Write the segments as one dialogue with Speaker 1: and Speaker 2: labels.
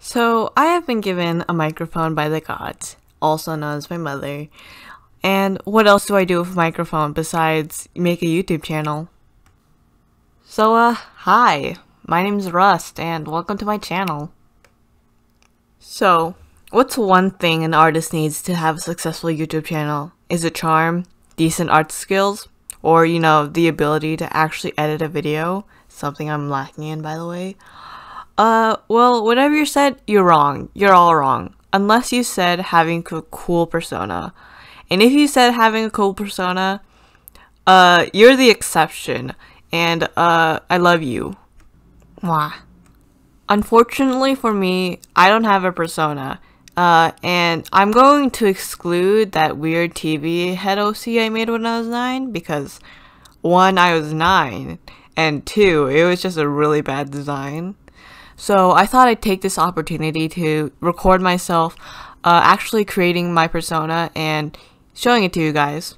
Speaker 1: So, I have been given a microphone by the gods, also known as my mother. And what else do I do with a microphone besides make a YouTube channel? So, hi. My name's Rust, and welcome to my channel. So, what's one thing an artist needs to have a successful YouTube channel? Is it charm, decent art skills, or, the ability to actually edit a video? Something I'm lacking in, by the way. Well, whatever you said, you're wrong. You're all wrong. Unless you said having a cool persona. And if you said having a cool persona, you're the exception. And, I love you. Mwah. Unfortunately for me, I don't have a persona. And I'm going to exclude that weird TV head OC I made when I was 9 because 1, I was 9, and 2, it was just a really bad design. So I thought I'd take this opportunity to record myself actually creating my persona and showing it to you guys.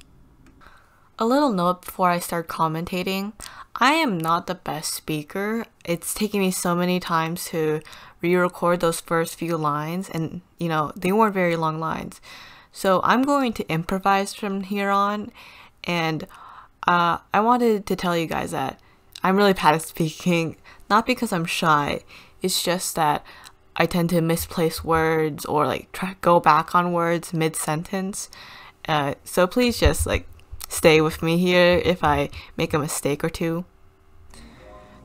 Speaker 1: A little note before I start commentating, I am not the best speaker. It's taken me so many times to re-record those first few lines and, they weren't very long lines. So I'm going to improvise from here on, and I wanted to tell you guys that I'm really bad at speaking, not because I'm shy. It's just that I tend to misplace words or go back on words mid-sentence. So please just stay with me here if I make a mistake or two.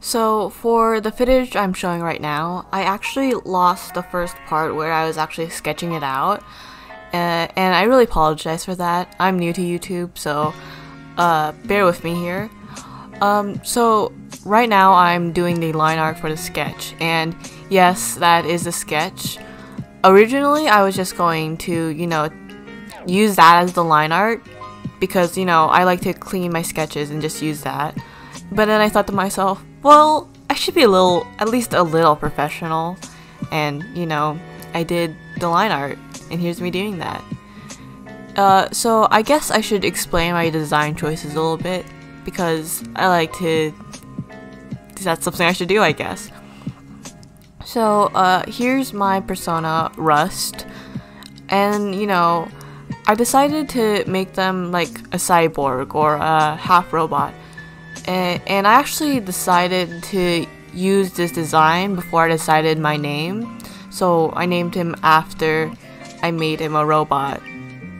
Speaker 1: So for the footage I'm showing right now, I actually lost the first part where I was actually sketching it out. And I really apologize for that. I'm new to YouTube, so bear with me here. So right now I'm doing the line art for the sketch, and yes, that is a sketch. Originally I was just going to, use that as the line art because, I like to clean my sketches and just use that. But then I thought to myself, well, I should be at least a little professional, and, I did the line art, and here's me doing that. So I guess I should explain my design choices a little bit, because that's something I should do, I guess. So, here's my persona, Rust, and, I decided to make them like a cyborg or a half robot, and I actually decided to use this design before I decided my name, so I named him after I made him a robot.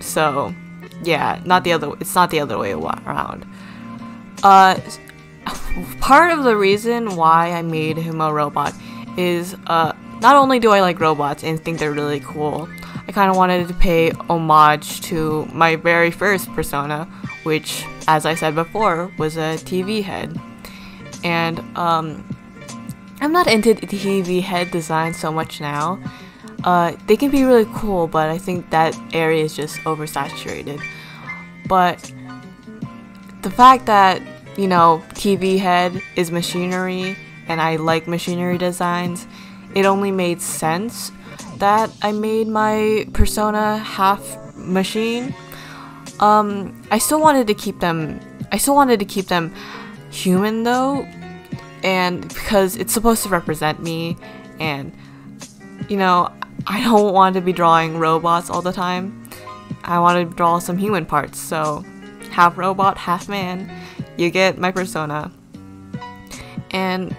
Speaker 1: So, yeah, it's not the other way around. Part of the reason why I made him a robot is, not only do I like robots and think they're really cool, I kind of wanted to pay homage to my very first persona, which, as I said before, was a TV head. And, I'm not into TV head design so much now. They can be really cool, but I think that area is just oversaturated. But the fact that, TV head is machinery, and I like machinery designs, it only made sense that I made my persona half machine. I still wanted to keep them human though, and because it's supposed to represent me, and I don't want to be drawing robots all the time. I want to draw some human parts, so half robot, half man. You get my persona. And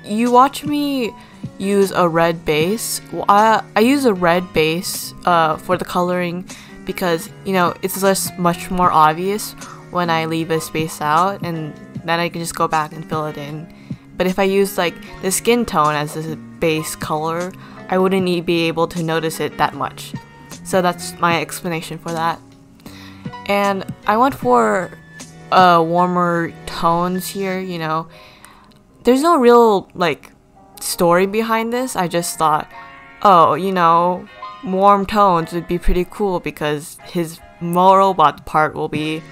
Speaker 1: you watch me use a red base. I use a red base for the coloring because, it's just much more obvious when I leave a space out, and then I can just go back and fill it in. But if I use the skin tone as a base color, I wouldn't be able to notice it that much. So that's my explanation for that. And I went for warmer tones here, There's no real, story behind this. I just thought, oh, warm tones would be pretty cool because his robot part will be,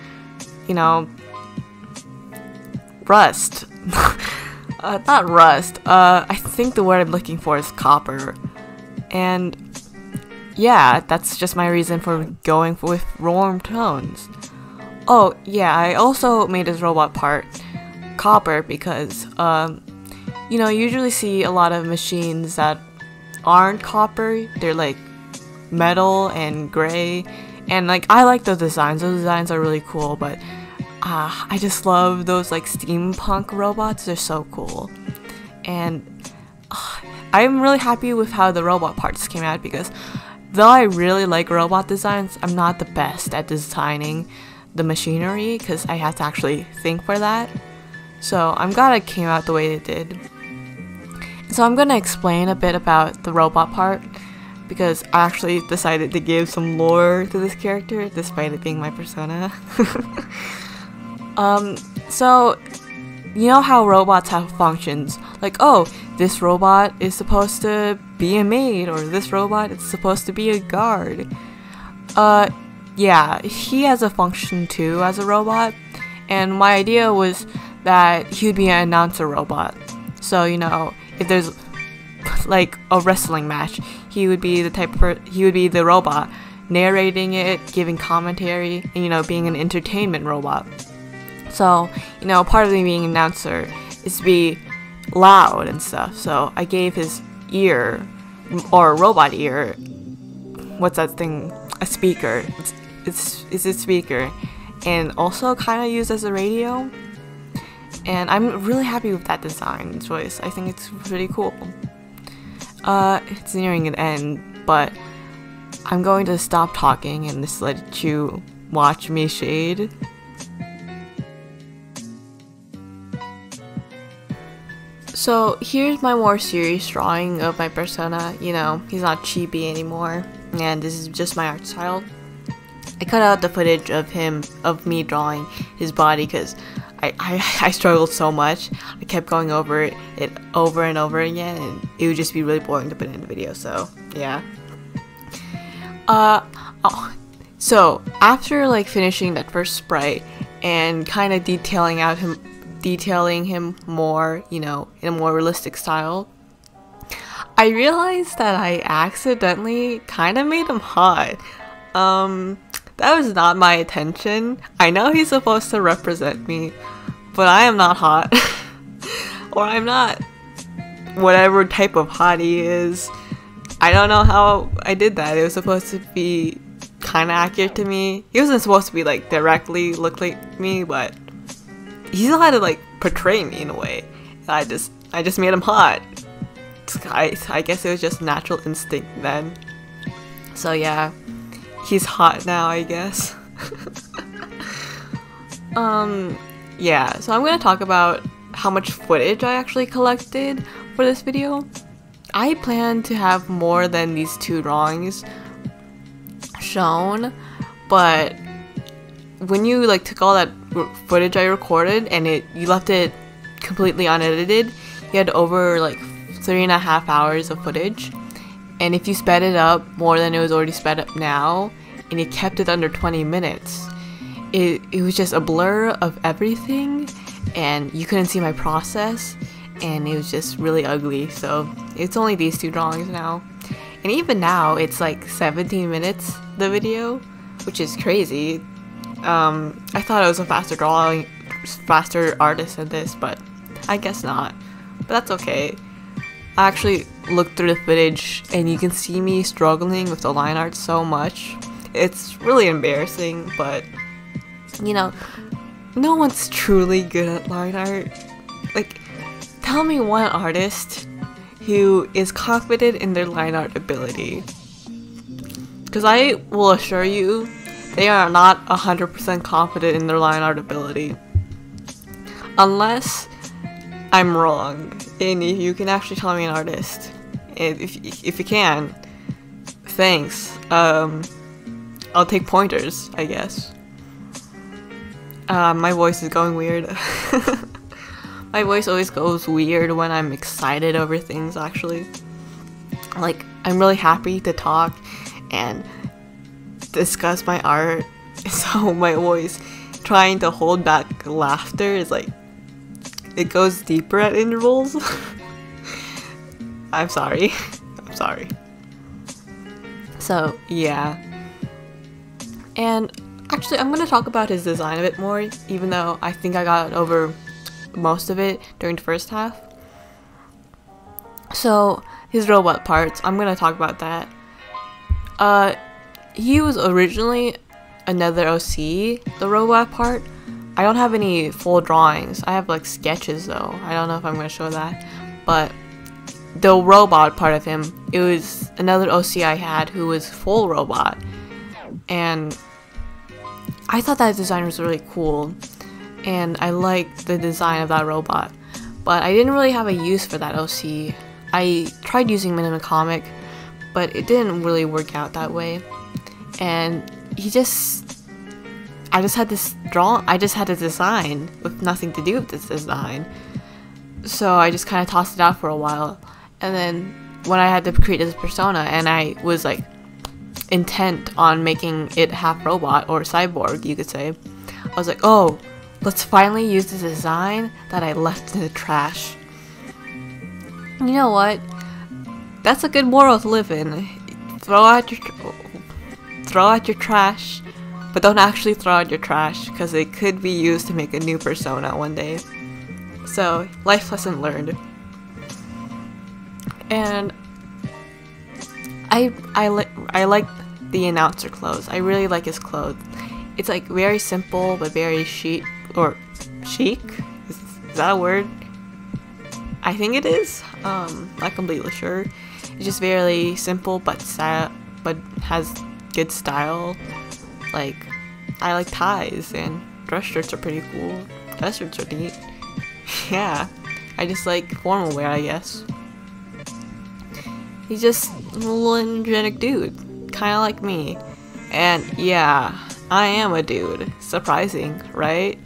Speaker 1: rust. Not rust. I think the word I'm looking for is copper. And yeah, that's just my reason for going with warm tones. Oh, yeah, I also made his robot part copper because, you usually see a lot of machines that aren't copper, they're like metal and gray, and like I like those designs. Those designs are really cool, but I just love those like steampunk robots. They're so cool. And I'm really happy with how the robot parts came out, because though I really like robot designs, I'm not the best at designing the machinery because I had to actually think for that. So I'm glad it came out the way it did. So I'm gonna explain a bit about the robot part, because I actually decided to give some lore to this character despite it being my persona. So you know how robots have functions, like, oh, this robot is supposed to be a maid, or this robot is supposed to be a guard. Yeah, he has a function too as a robot, and my idea was that he would be an announcer robot. So, you know, if there's like a wrestling match, he would be the robot narrating it, giving commentary, and, you know, being an entertainment robot. So, you know, part of me being an announcer is to be loud and stuff. So I gave his ear, or robot ear, what's that thing? A speaker. It's a speaker, and also kind of used as a radio. And I'm really happy with that design choice. I think it's pretty cool. It's nearing an end, but I'm going to stop talking and just let you watch me shade. So here's my more serious drawing of my persona. You know, he's not chibi anymore, and this is just my art style. I cut out the footage of me drawing his body because I struggled so much. I kept going over it over and over again, and it would just be really boring to put in the video. So yeah. So after like finishing that first sprite and kind of detailing him more, you know, in a more realistic style, I realized that I accidentally kind of made him hot. That was not my intention. I know he's supposed to represent me, but I am not hot. Or I'm not whatever type of hot he is. I don't know how I did that. It was supposed to be kind of accurate to me. He wasn't supposed to be like directly look like me, but he still had to like portray me in a way. I just made him hot. I guess it was just natural instinct then. So yeah, he's hot now, I guess. Yeah, so I'm gonna talk about how much footage I actually collected for this video. I plan to have more than these 2 drawings shown, but when you like took all that footage I recorded and you left it completely unedited, you had over like 3.5 hours of footage. And if you sped it up more than it was already sped up now, and you kept it under 20 minutes, it was just a blur of everything, and you couldn't see my process, and it was just really ugly. So it's only these 2 drawings now, and even now it's like 17 minutes, the video, which is crazy. I thought I was a faster artist than this, but I guess not. But that's okay. I actually looked through the footage, and you can see me struggling with the line art so much. It's really embarrassing, but you know, no one's truly good at line art. Like, tell me one artist who is confident in their line art ability. Because I will assure you, they are not 100% confident in their line art ability. Unless I'm wrong, and if you can actually tell me an artist. And if you can, thanks. I'll take pointers, I guess. My voice is going weird. My voice always goes weird when I'm excited over things, actually. Like, I'm really happy to talk and discuss my art, so my voice trying to hold back laughter is like, it goes deeper at intervals. I'm sorry. I'm sorry. So, yeah. And actually, I'm gonna talk about his design a bit more, even though I think I got over most of it during the first half. So, his robot parts, I'm gonna talk about that. He was originally another OC, the robot part. I don't have any full drawings. I have like sketches though. I don't know if I'm gonna show that. But the robot part of him, it was another OC I had who was full robot. And I thought that design was really cool. And I liked the design of that robot. But I didn't really have a use for that OC. I tried using him in a comic, but it didn't really work out that way. And I just had to design with nothing to do with this design. So I just kind of tossed it out for a while. And then when I had to create this persona and I was like intent on making it half robot or cyborg, you could say, I was like, oh, let's finally use the design that I left in the trash. You know what? That's a good moral to live in. Throw out your trash, but don't actually throw out your trash because it could be used to make a new persona one day. So, life lesson learned. And I like the announcer clothes. I really like his clothes. It's like very simple but very chic. Is that a word? I think it is. Not completely sure. It's just very simple but has good style. Like, I like ties and dress shirts are pretty cool. Dress shirts are neat. Yeah, I just like formal wear, I guess. He's just a little energetic dude, kind of like me. And yeah, I am a dude. Surprising, right?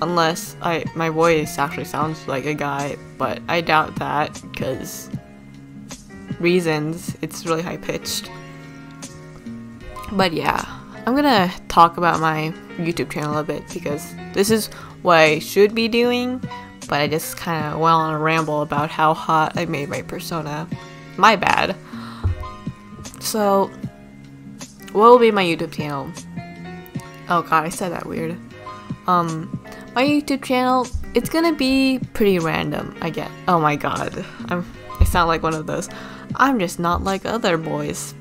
Speaker 1: Unless my voice actually sounds like a guy, but I doubt that because reasons. It's really high pitched. But yeah, I'm gonna talk about my YouTube channel a bit because this is what I should be doing, but I just kind of went on a ramble about how hot I made my persona. My bad. So, what will be my YouTube channel? Oh god, I said that weird. My YouTube channel, it's gonna be pretty random, I guess. Oh my god, I sound like one of those. I'm just not like other boys.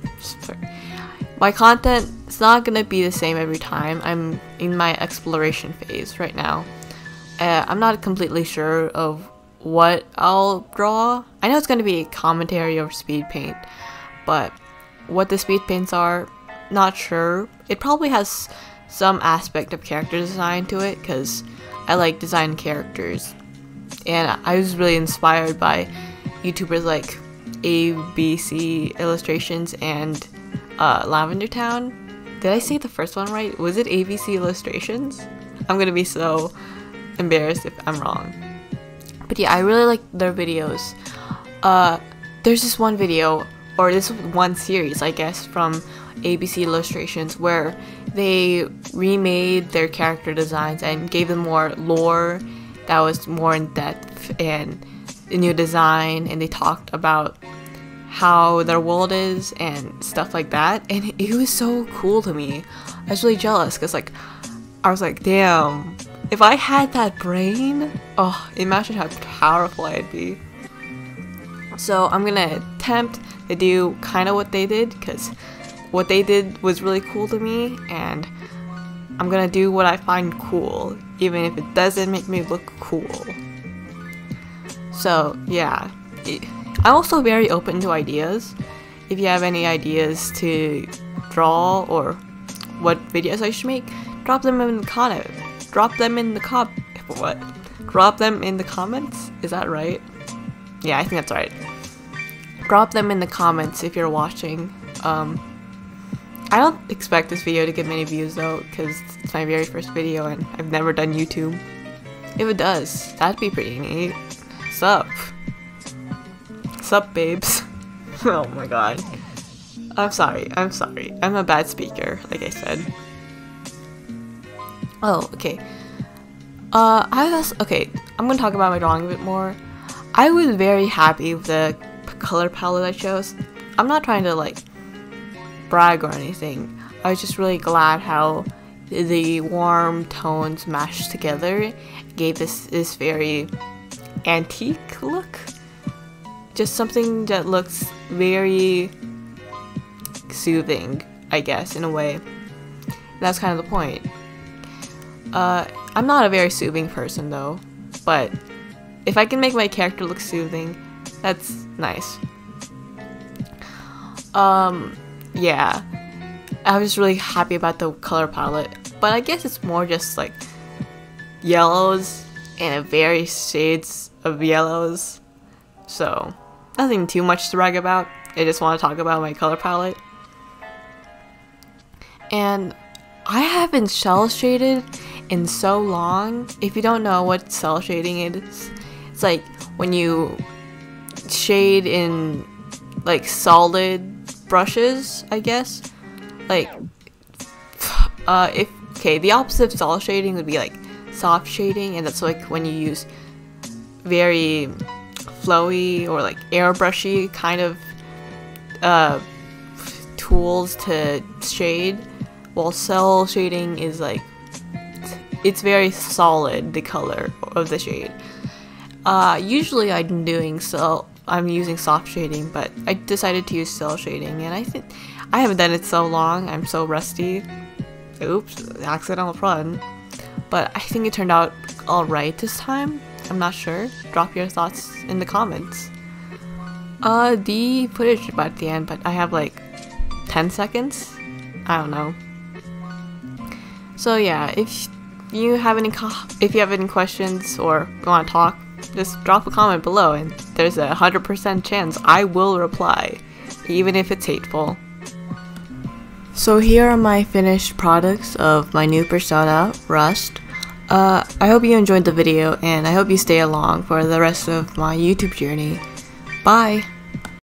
Speaker 1: My content is not gonna be the same every time. I'm in my exploration phase right now. I'm not completely sure of what I'll draw. I know it's gonna be a commentary or speed paint, but what the speed paints are, not sure. It probably has some aspect of character design to it because I like design characters, and I was really inspired by YouTubers like ABC Illustrations and Lavender Town. Did I say the first one right? Was it ABC Illustrations? I'm gonna be so embarrassed if I'm wrong. But yeah, I really like their videos. There's this one video, or this one series, I guess, from ABC Illustrations where they remade their character designs and gave them more lore that was more in depth and a new design, and they talked about how their world is and stuff like that, and it was so cool to me. I was really jealous because like I was like, damn, if I had that brain, oh, imagine how powerful I'd be. So I'm gonna attempt to do kind of what they did because what they did was really cool to me, and I'm gonna do what I find cool even if it doesn't make me look cool. So yeah, I'm also very open to ideas. If you have any ideas to draw or what videos I should make, drop them in the comments. Drop them in the comments? Is that right? Yeah, I think that's right. Drop them in the comments if you're watching. I don't expect this video to get many views though, because it's my very first video and I've never done YouTube. If it does, that'd be pretty neat. Sup? Sup, babes? Oh my god. I'm sorry. I'm a bad speaker, like I said. Oh, okay. I'm gonna talk about my drawing a bit more. I was very happy with the color palette I chose. I'm not trying to like brag or anything. I was just really glad how the warm tones mashed together gave this very antique look. just something that looks very soothing, I guess, in a way. That's kind of the point. I'm not a very soothing person though, but if I can make my character look soothing, that's nice. Yeah, I was really happy about the color palette, but I guess it's more just like yellows and various shades of yellows, so nothing too much to brag about. I just want to talk about my color palette. And I haven't cell shaded in so long. If you don't know what cell shading is, it's like when you shade in like solid brushes, I guess. Like the opposite of cell shading would be like soft shading, and that's like when you use very flowy or like airbrushy kind of tools to shade, while cell shading is like it's very solid, the color of the shade. Usually I'm using soft shading, but I decided to use cell shading, and I think I haven't done it so long, I'm so rusty. Oops, accidental pun. But I think it turned out alright this time. I'm not sure. Drop your thoughts in the comments. The footage about at the end, but I have like 10 seconds? I don't know. So yeah, if you have any questions or want to talk, just drop a comment below and there's a 100% chance I will reply, even if it's hateful. So here are my finished products of my new persona, Rust. I hope you enjoyed the video, and I hope you stay along for the rest of my YouTube journey. Bye!